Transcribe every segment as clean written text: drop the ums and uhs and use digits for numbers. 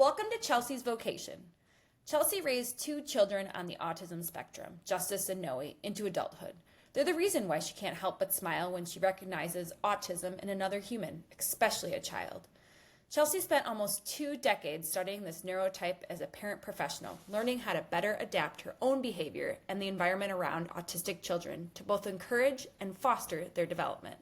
Welcome to Chelsea's Vocation. Chelsea raised two children on the autism spectrum, Justice and Noey, into adulthood. They're the reason why she can't help but smile when she recognizes autism in another human, especially a child. Chelsea spent almost 2 decades studying this neurotype as a parent professional, learning how to better adapt her own behavior and the environment around autistic children to both encourage and foster their development.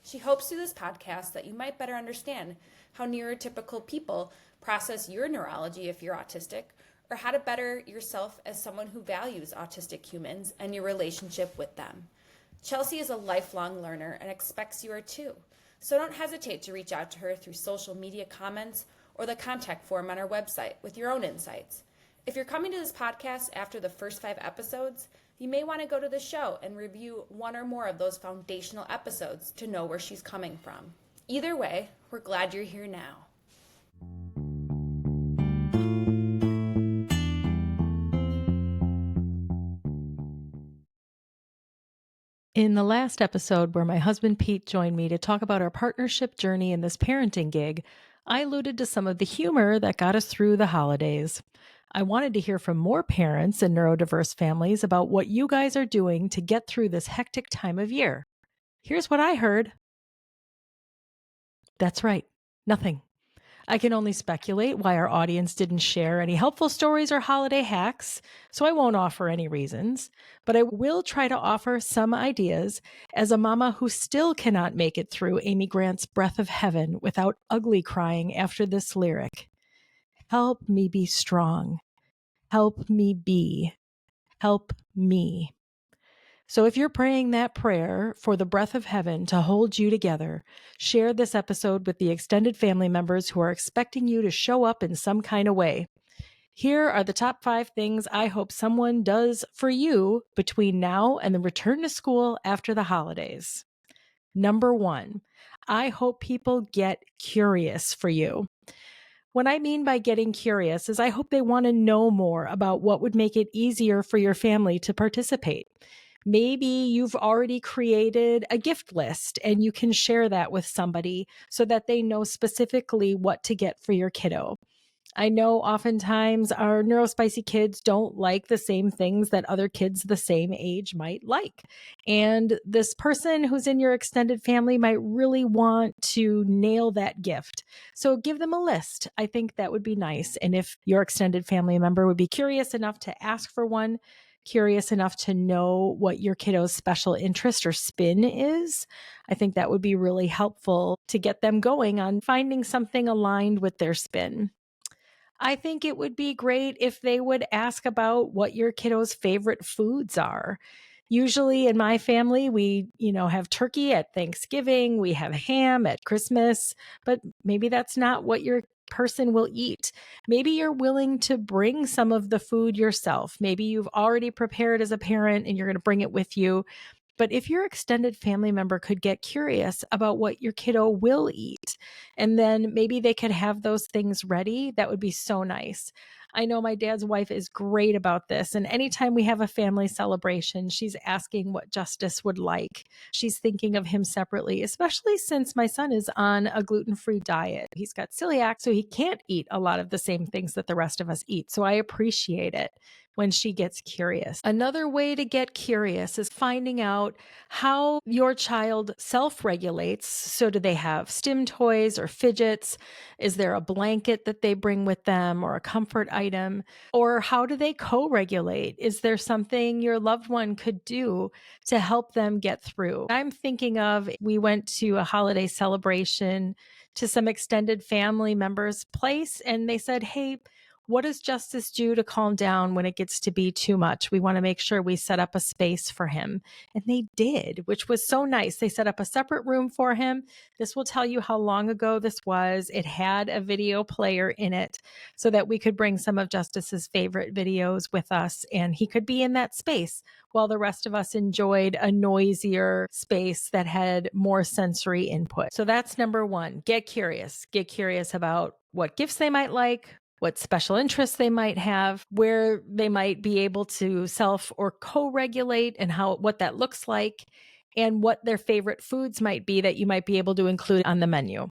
She hopes through this podcast that you might better understand how neurotypical people process your neurology if you're autistic, or how to better yourself as someone who values autistic humans and your relationship with them. Chelsea is a lifelong learner and expects you are too. So don't hesitate to reach out to her through social media comments or the contact form on our website with your own insights. If you're coming to this podcast after the first 5 episodes, you may want to go to the show and review one or more of those foundational episodes to know where she's coming from. Either way, we're glad you're here now. In the last episode where my husband Pete joined me to talk about our partnership journey in this parenting gig, I alluded to some of the humor that got us through the holidays. I wanted to hear from more parents in neurodiverse families about what you guys are doing to get through this hectic time of year. Here's what I heard. That's right, nothing. I can only speculate why our audience didn't share any helpful stories or holiday hacks, so I won't offer any reasons, but I will try to offer some ideas as a mama who still cannot make it through Amy Grant's Breath of Heaven without ugly crying after this lyric. Help me be strong. Help me be. Help me. So if you're praying that prayer for the breath of heaven to hold you together, share this episode with the extended family members who are expecting you to show up in some kind of way. Here are the top 5 things I hope someone does for you between now and the return to school after the holidays. Number 1, I hope people get curious for you. What I mean by getting curious is I hope they want to know more about what would make it easier for your family to participate. Maybe you've already created a gift list and you can share that with somebody so that they know specifically what to get for your kiddo. I know oftentimes our neurospicy kids don't like the same things that other kids the same age might like. And this person who's in your extended family might really want to nail that gift. So give them a list. I think that would be nice. And if your extended family member would be curious enough to ask for one, curious enough to know what your kiddo's special interest or spin is, I think that would be really helpful to get them going on finding something aligned with their spin. I think it would be great if they would ask about what your kiddo's favorite foods are. Usually in my family, we, have turkey at Thanksgiving, we have ham at Christmas, but maybe that's not what your person will eat. Maybe you're willing to bring some of the food yourself. Maybe you've already prepared as a parent and you're going to bring it with you. But if your extended family member could get curious about what your kiddo will eat, and then maybe they could have those things ready, that would be so nice. I know my dad's wife is great about this. And anytime we have a family celebration, she's asking what Justice would like. She's thinking of him separately, especially since my son is on a gluten-free diet. He's got celiac, so he can't eat a lot of the same things that the rest of us eat. So I appreciate it when she gets curious. Another way to get curious is finding out how your child self-regulates. So do they have stim toys or fidgets? Is there a blanket that they bring with them or a comfort item? Or how do they co-regulate? Is there something your loved one could do to help them get through? I'm thinking of, we went to a holiday celebration to some extended family members' place, and they said, hey, what does Justice do to calm down when it gets to be too much? We want to make sure we set up a space for him. And they did, which was so nice. They set up a separate room for him. This will tell you how long ago this was. It had a video player in it so that we could bring some of Justice's favorite videos with us, and he could be in that space while the rest of us enjoyed a noisier space that had more sensory input. So that's number 1. Get curious. Get curious about what gifts they might like, what special interests they might have, where they might be able to self or co-regulate and what that looks like, and what their favorite foods might be that you might be able to include on the menu.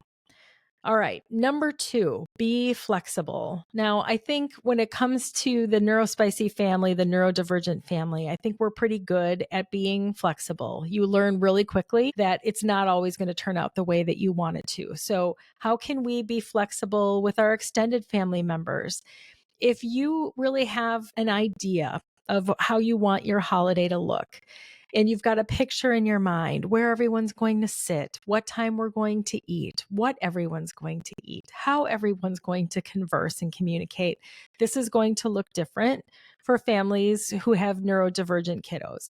All right. Number 2, be flexible. Now, I think when it comes to the neurospicy family, the neurodivergent family, I think we're pretty good at being flexible. You learn really quickly that it's not always going to turn out the way that you want it to. So, how can we be flexible with our extended family members? If you really have an idea of how you want your holiday to look, and you've got a picture in your mind where everyone's going to sit, what time we're going to eat, what everyone's going to eat, how everyone's going to converse and communicate, this is going to look different for families who have neurodivergent kiddos.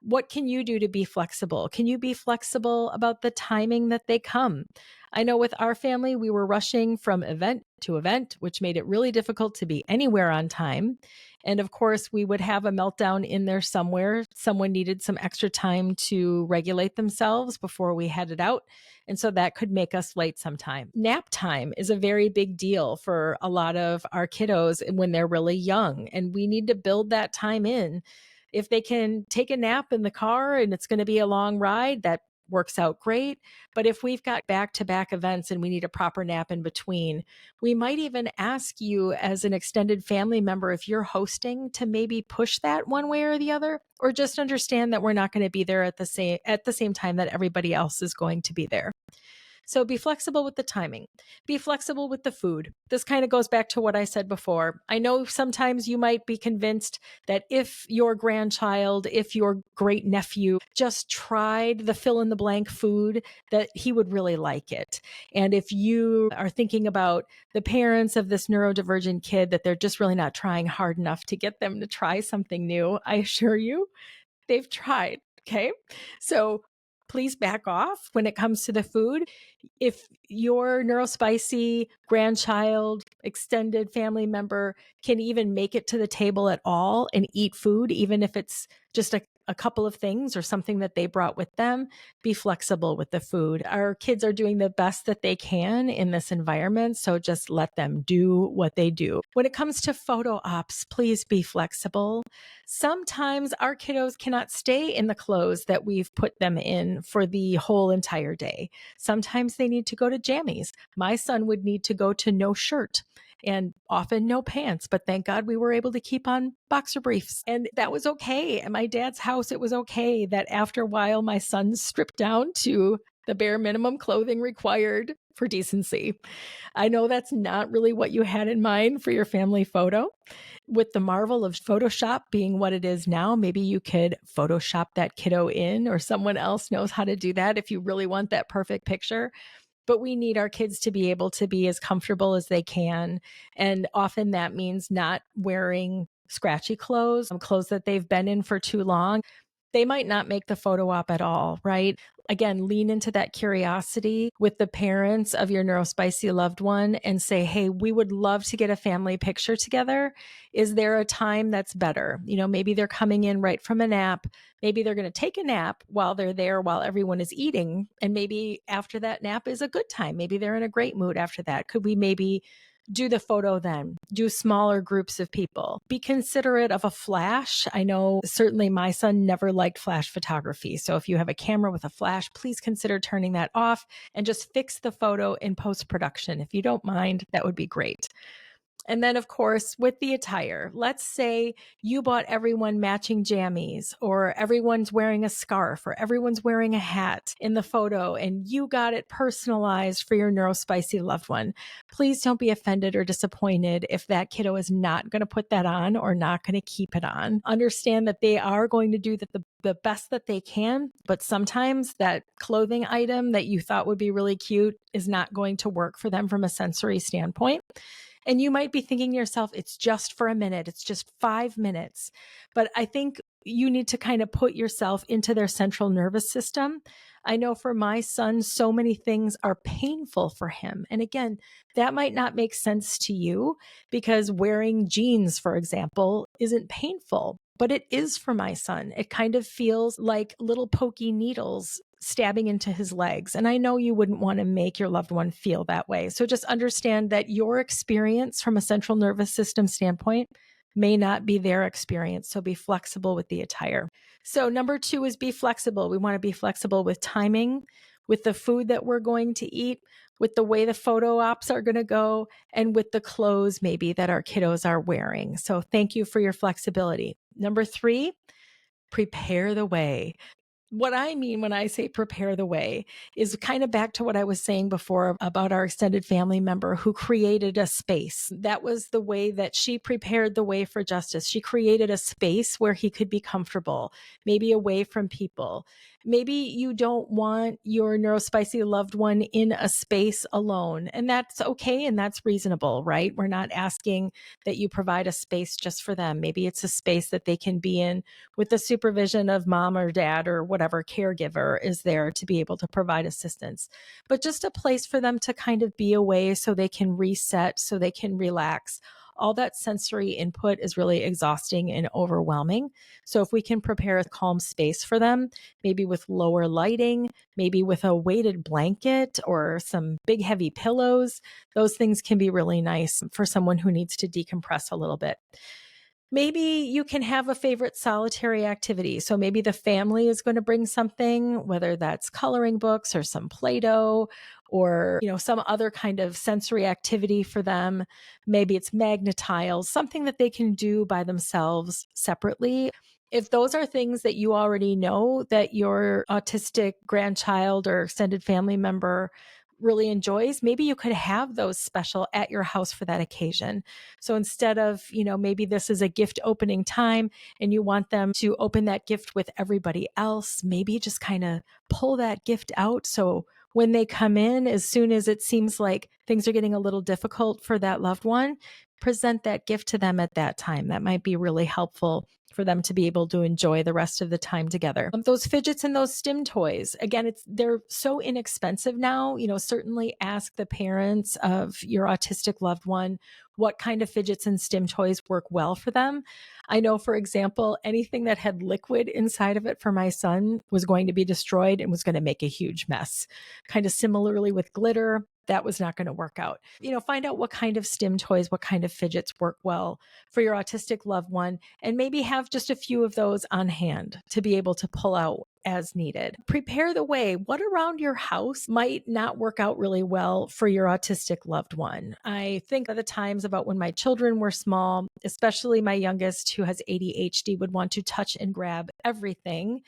What can you do to be flexible? Can you be flexible about the timing that they come? I know with our family, we were rushing from event to event, which made it really difficult to be anywhere on time. And of course, we would have a meltdown in there somewhere. Someone needed some extra time to regulate themselves before we headed out. And so that could make us late sometime. Nap time is a very big deal for a lot of our kiddos when they're really young. And we need to build that time in. If they can take a nap in the car and it's going to be a long ride, that works out great. But if we've got back to back events and we need a proper nap in between, we might even ask you as an extended family member, if you're hosting, to maybe push that one way or the other, or just understand that we're not going to be there at the same time that everybody else is going to be there. So be flexible with the timing. Be flexible with the food. This kind of goes back to what I said before. I know sometimes you might be convinced that if your grandchild, if your great nephew just tried the fill in the blank food, that he would really like it. And if you are thinking about the parents of this neurodivergent kid, that they're just really not trying hard enough to get them to try something new, I assure you, they've tried. Okay. So please back off when it comes to the food. If your neurospicy grandchild, extended family member can even make it to the table at all and eat food, even if it's just a couple of things or something that they brought with them, be flexible with the food. Our kids are doing the best that they can in this environment, so just let them do what they do. When it comes to photo ops, please be flexible. Sometimes our kiddos cannot stay in the clothes that we've put them in for the whole entire day. Sometimes they need to go to jammies. My son would need to go to no shirt and often no pants, but thank God we were able to keep on boxer briefs. And that was okay. At my dad's house, it was okay that after a while, my son stripped down to the bare minimum clothing required for decency. I know that's not really what you had in mind for your family photo. With the marvel of Photoshop being what it is now, maybe you could Photoshop that kiddo in, or someone else knows how to do that if you really want that perfect picture. But we need our kids to be able to be as comfortable as they can. And often that means not wearing scratchy clothes, clothes that they've been in for too long. They might not make the photo op at all, right? Again, lean into that curiosity with the parents of your neurospicy loved one and say, hey, we would love to get a family picture together. Is there a time that's better? Maybe they're coming in right from a nap. Maybe they're going to take a nap while they're there, while everyone is eating. And maybe after that nap is a good time. Maybe they're in a great mood after that. Could we maybe do the photo then? Do smaller groups of people. Be considerate of a flash. I know certainly my son never liked flash photography. So if you have a camera with a flash, please consider turning that off and just fix the photo in post-production. If you don't mind, that would be great. And then, of course, with the attire, let's say you bought everyone matching jammies, or everyone's wearing a scarf, or everyone's wearing a hat in the photo, and you got it personalized for your neurospicy loved one. Please don't be offended or disappointed if that kiddo is not going to put that on or not going to keep it on. Understand that they are going to do the best that they can, but sometimes that clothing item that you thought would be really cute is not going to work for them from a sensory standpoint. And you might be thinking to yourself, it's just for a minute, it's just 5 minutes. But I think you need to kind of put yourself into their central nervous system. I know for my son, so many things are painful for him. And again, that might not make sense to you because wearing jeans, for example, isn't painful. But it is for my son. It kind of feels like little pokey needles stabbing into his legs. And I know you wouldn't want to make your loved one feel that way. So just understand that your experience from a central nervous system standpoint may not be their experience. So be flexible with the attire. So number 2 is be flexible. We want to be flexible with timing, with the food that we're going to eat, with the way the photo ops are going to go, and with the clothes maybe that our kiddos are wearing. So thank you for your flexibility. Number 3, prepare the way. What I mean when I say prepare the way is kind of back to what I was saying before about our extended family member who created a space. That was the way that she prepared the way for Justice. She created a space where he could be comfortable, maybe away from people. Maybe you don't want your neurospicy loved one in a space alone, and that's okay and that's reasonable, right? We're not asking that you provide a space just for them. Maybe it's a space that they can be in with the supervision of mom or dad or whatever caregiver is there to be able to provide assistance, but just a place for them to kind of be away so they can reset, so they can relax. All that sensory input is really exhausting and overwhelming. So if we can prepare a calm space for them, maybe with lower lighting, maybe with a weighted blanket or some big heavy pillows, those things can be really nice for someone who needs to decompress a little bit. Maybe you can have a favorite solitary activity. So maybe the family is going to bring something, whether that's coloring books or some Play-Doh or, some other kind of sensory activity for them. Maybe it's magnetiles, something that they can do by themselves separately. If those are things that you already know that your autistic grandchild or extended family member really enjoys, maybe you could have those special at your house for that occasion. So instead of, maybe this is a gift opening time and you want them to open that gift with everybody else, maybe just kind of pull that gift out. So when they come in, as soon as it seems like things are getting a little difficult for that loved one, present that gift to them at that time. That might be really helpful for them to be able to enjoy the rest of the time together. Those fidgets and those stim toys, again, they're so inexpensive now. Certainly ask the parents of your autistic loved one what kind of fidgets and stim toys work well for them. I know, for example, anything that had liquid inside of it for my son was going to be destroyed and was going to make a huge mess. Kind of similarly with glitter, that was not going to work out. Find out what kind of stim toys, what kind of fidgets work well for your autistic loved one, and maybe have just a few of those on hand to be able to pull out as needed. Prepare the way. What around your house might not work out really well for your autistic loved one? I think of the times about when my children were small, especially my youngest who has ADHD would want to touch and grab everything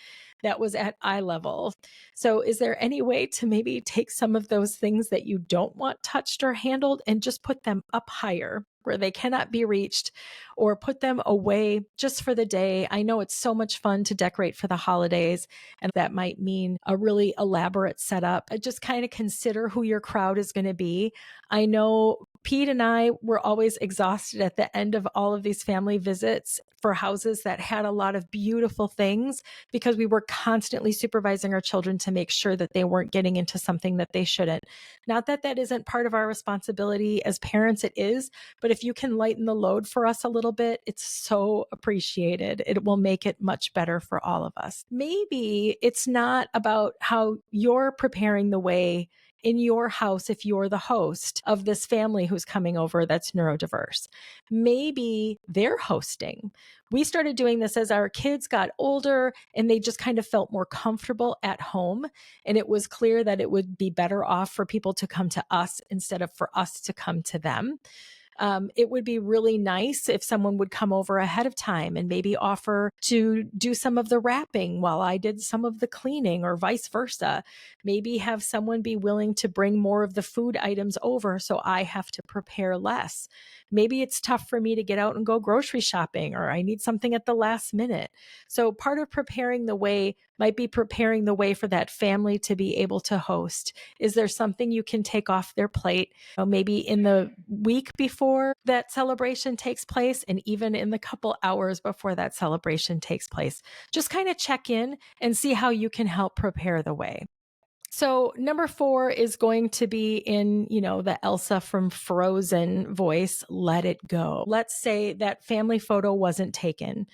that was at eye level. So is there any way to maybe take some of those things that you don't want touched or handled and just put them up higher where they cannot be reached, or put them away just for the day? I know it's so much fun to decorate for the holidays, and that might mean a really elaborate setup. Just kind of consider who your crowd is going to be. I know Pete and I were always exhausted at the end of all of these family visits for houses that had a lot of beautiful things, because we were constantly supervising our children to make sure that they weren't getting into something that they shouldn't. Not that that isn't part of our responsibility as parents, it is, but if you can lighten the load for us a little bit, it's so appreciated. It will make it much better for all of us. Maybe it's not about how you're preparing the way in your house if you're the host of this family who's coming over that's neurodiverse. Maybe they're hosting. We started doing this as our kids got older and they just kind of felt more comfortable at home. And it was clear that it would be better off for people to come to us instead of for us to come to them. It would be really nice if someone would come over ahead of time and maybe offer to do some of the wrapping while I did some of the cleaning, or vice versa. Maybe have someone be willing to bring more of the food items over so I have to prepare less. Maybe it's tough for me to get out and go grocery shopping, or I need something at the last minute. So part of preparing the way might be preparing the way for that family to be able to host. Is there something you can take off their plate? Maybe in the week before that celebration takes place, and even in the couple hours before that celebration takes place. Just kind of check in and see how you can help prepare the way. So number 4 is going to be in, the Elsa from Frozen voice, let it go. Let's say that family photo wasn't taken.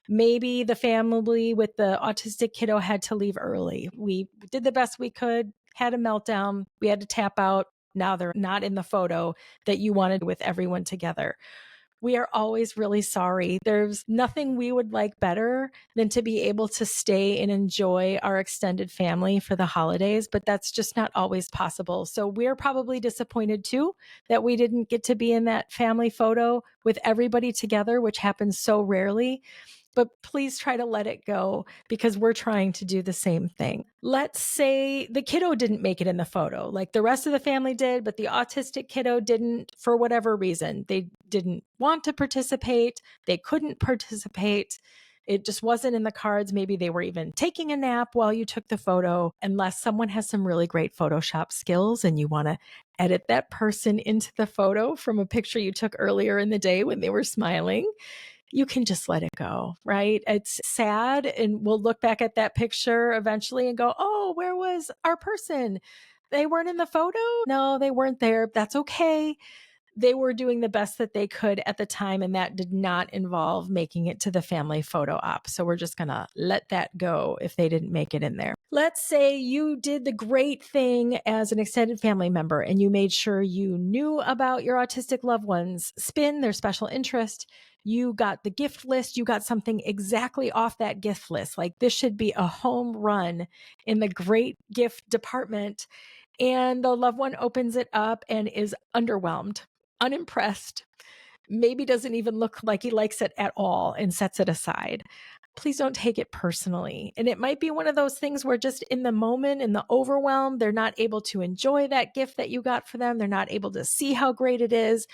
Maybe the family with the autistic kiddo had to leave early. We did the best we could, had a meltdown, we had to tap out. Now they're not in the photo that you wanted with everyone together. We are always really sorry. There's nothing we would like better than to be able to stay and enjoy our extended family for the holidays, but that's just not always possible. So we're probably disappointed too that we didn't get to be in that family photo with everybody together, which happens so rarely. But please try to let it go because we're trying to do the same thing. Let's say the kiddo didn't make it in the photo, like the rest of the family did, but the autistic kiddo didn't for whatever reason. They didn't want to participate, they couldn't participate. It just wasn't in the cards. Maybe they were even taking a nap while you took the photo. Unless someone has some really great Photoshop skills and you want to edit that person into the photo from a picture you took earlier in the day when they were smiling, you can just let it go, right? It's sad. And we'll look back at that picture eventually and go, oh, where was our person? They weren't in the photo? No, they weren't there. That's okay. They were doing the best that they could at the time, and that did not involve making it to the family photo op. So we're just going to let that go if they didn't make it in there. Let's say you did the great thing as an extended family member and you made sure you knew about your autistic loved ones' spin, their special interest. You got the gift list. You got something exactly off that gift list. Like this should be a home run in the great gift department. And the loved one opens it up and is underwhelmed, unimpressed, maybe doesn't even look like he likes it at all and sets it aside. Please don't take it personally. And it might be one of those things where just in the moment, in the overwhelm, they're not able to enjoy that gift that you got for them. They're not able to see how great it is.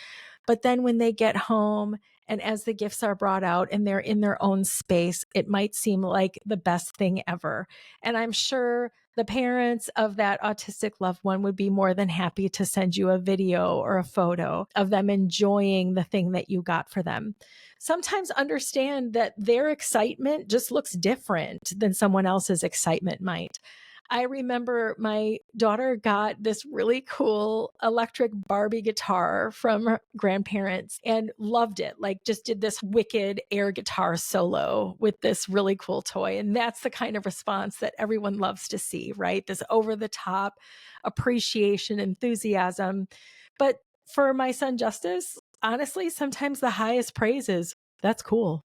But then when they get home and as the gifts are brought out and they're in their own space, it might seem like the best thing ever. And I'm sure the parents of that autistic loved one would be more than happy to send you a video or a photo of them enjoying the thing that you got for them. Sometimes understand that their excitement just looks different than someone else's excitement might. I remember my daughter got this really cool electric Barbie guitar from her grandparents and loved it. Like just did this wicked air guitar solo with this really cool toy. And that's the kind of response that everyone loves to see, right? This over the top appreciation, enthusiasm. But for my son Justice, honestly, sometimes the highest praise is that's cool.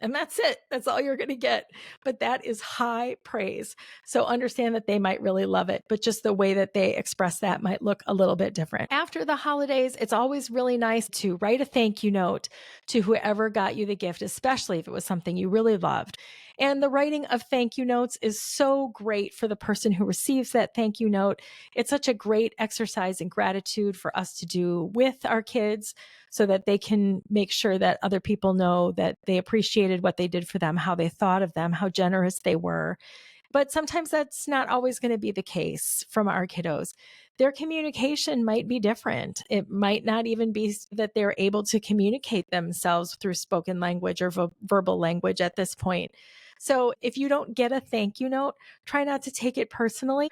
And that's it. That's all you're going to get. But that is high praise. So understand that they might really love it, but just the way that they express that might look a little bit different. After the holidays, it's always really nice to write a thank you note to whoever got you the gift, especially if it was something you really loved. And the writing of thank you notes is so great for the person who receives that thank you note. It's such a great exercise in gratitude for us to do with our kids so that they can make sure that other people know that they appreciated what they did for them, how they thought of them, how generous they were. But sometimes that's not always going to be the case from our kiddos. Their communication might be different. It might not even be that they're able to communicate themselves through spoken language or verbal language at this point. So if you don't get a thank you note, try not to take it personally.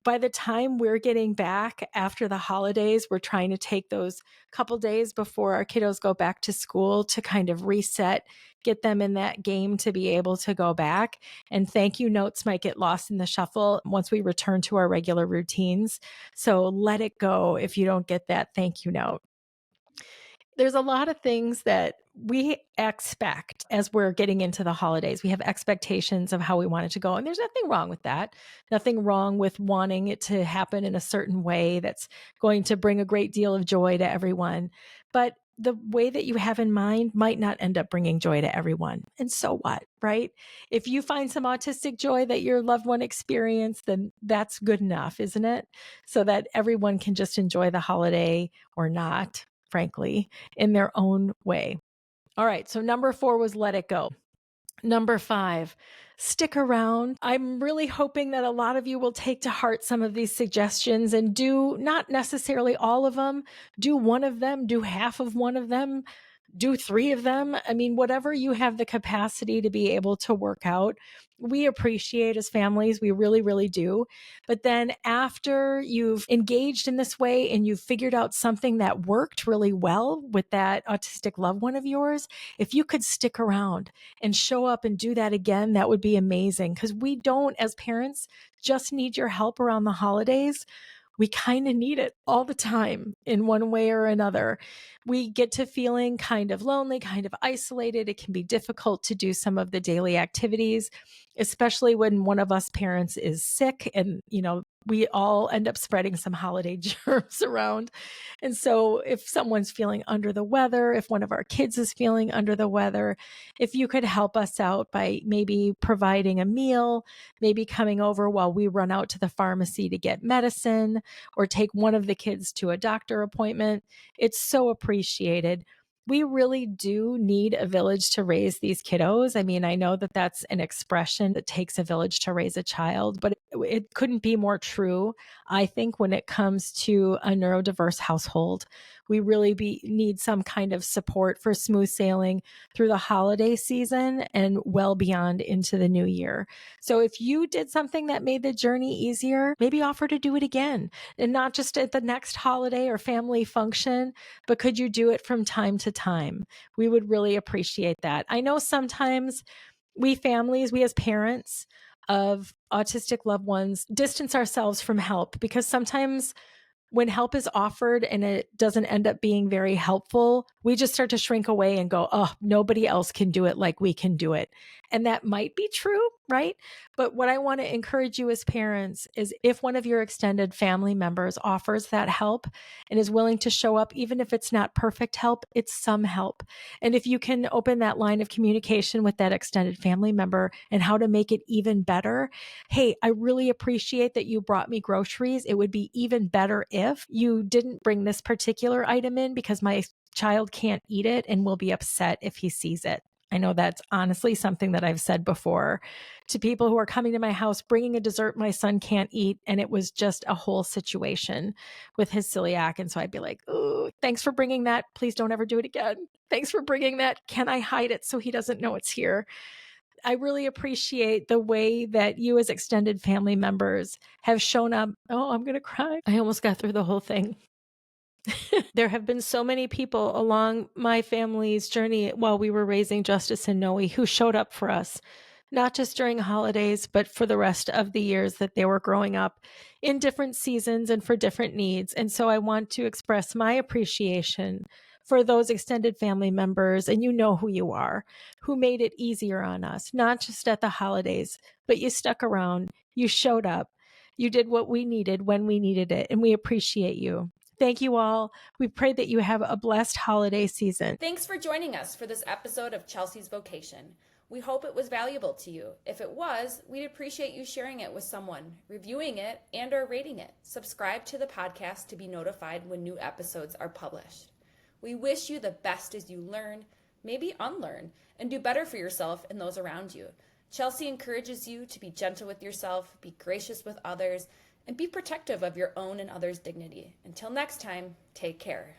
By the time we're getting back after the holidays, we're trying to take those couple days before our kiddos go back to school to kind of reset, get them in that game to be able to go back. And thank you notes might get lost in the shuffle once we return to our regular routines. So let it go if you don't get that thank you note. There's a lot of things that we expect as we're getting into the holidays. We have expectations of how we want it to go. And there's nothing wrong with that. Nothing wrong with wanting it to happen in a certain way that's going to bring a great deal of joy to everyone. But the way that you have in mind might not end up bringing joy to everyone. And so what, right? If you find some autistic joy that your loved one experienced, then that's good enough, isn't it? So that everyone can just enjoy the holiday or not, frankly, in their own way. All right. So number 4 was let it go. Number 5, stick around. I'm really hoping that a lot of you will take to heart some of these suggestions and do not necessarily all of them. Do one of them, do half of one of them, do 3 of them. I mean, whatever you have the capacity to be able to work out, we appreciate as families. We really, really do. But then after you've engaged in this way and you've figured out something that worked really well with that autistic loved one of yours, if you could stick around and show up and do that again, that would be amazing. Because we don't, as parents, just need your help around the holidays. we kind of need it all the time in one way or another. We get to feeling kind of lonely, kind of isolated. It can be difficult to do some of the daily activities, especially when one of us parents is sick and, we all end up spreading some holiday germs around. And so if someone's feeling under the weather, if one of our kids is feeling under the weather, if you could help us out by maybe providing a meal, maybe coming over while we run out to the pharmacy to get medicine, or take one of the kids to a doctor appointment, it's so appreciated. We really do need a village to raise these kiddos. I mean, I know that that's an expression that takes a village to raise a child, but it couldn't be more true. I think when it comes to a neurodiverse household, we really need some kind of support for smooth sailing through the holiday season and well beyond into the new year. So if you did something that made the journey easier, maybe offer to do it again, and not just at the next holiday or family function, but could you do it from time to time? We would really appreciate that. I know sometimes we as parents of autistic loved ones, distance ourselves from help because sometimes when help is offered and it doesn't end up being very helpful, we just start to shrink away and go, oh, nobody else can do it like we can do it. And that might be true, right? But what I want to encourage you as parents is if one of your extended family members offers that help and is willing to show up, even if it's not perfect help, it's some help. And if you can open that line of communication with that extended family member and how to make it even better. Hey, I really appreciate that you brought me groceries. It would be even better if you didn't bring this particular item in because my child can't eat it and will be upset if he sees it. I know that's honestly something that I've said before to people who are coming to my house, bringing a dessert my son can't eat. And it was just a whole situation with his celiac. And so I'd be like, oh, thanks for bringing that. Please don't ever do it again. Thanks for bringing that. Can I hide it so he doesn't know it's here? I really appreciate the way that you as extended family members have shown up. Oh, I'm going to cry. I almost got through the whole thing. There have been so many people along my family's journey while we were raising Justice and Noey who showed up for us, not just during holidays, but for the rest of the years that they were growing up in different seasons and for different needs. And so I want to express my appreciation for those extended family members, and you know who you are, who made it easier on us, not just at the holidays, but you stuck around, you showed up, you did what we needed when we needed it, and we appreciate you. Thank you all. We pray that you have a blessed holiday season. Thanks for joining us for this episode of Chelsea's Vocation. We hope it was valuable to you. If it was, we'd appreciate you sharing it with someone, reviewing it, and/or rating it. Subscribe to the podcast to be notified when new episodes are published. We wish you the best as you learn, maybe unlearn, and do better for yourself and those around you. Chelsea encourages you to be gentle with yourself, be gracious with others, and be protective of your own and others' dignity. Until next time, take care.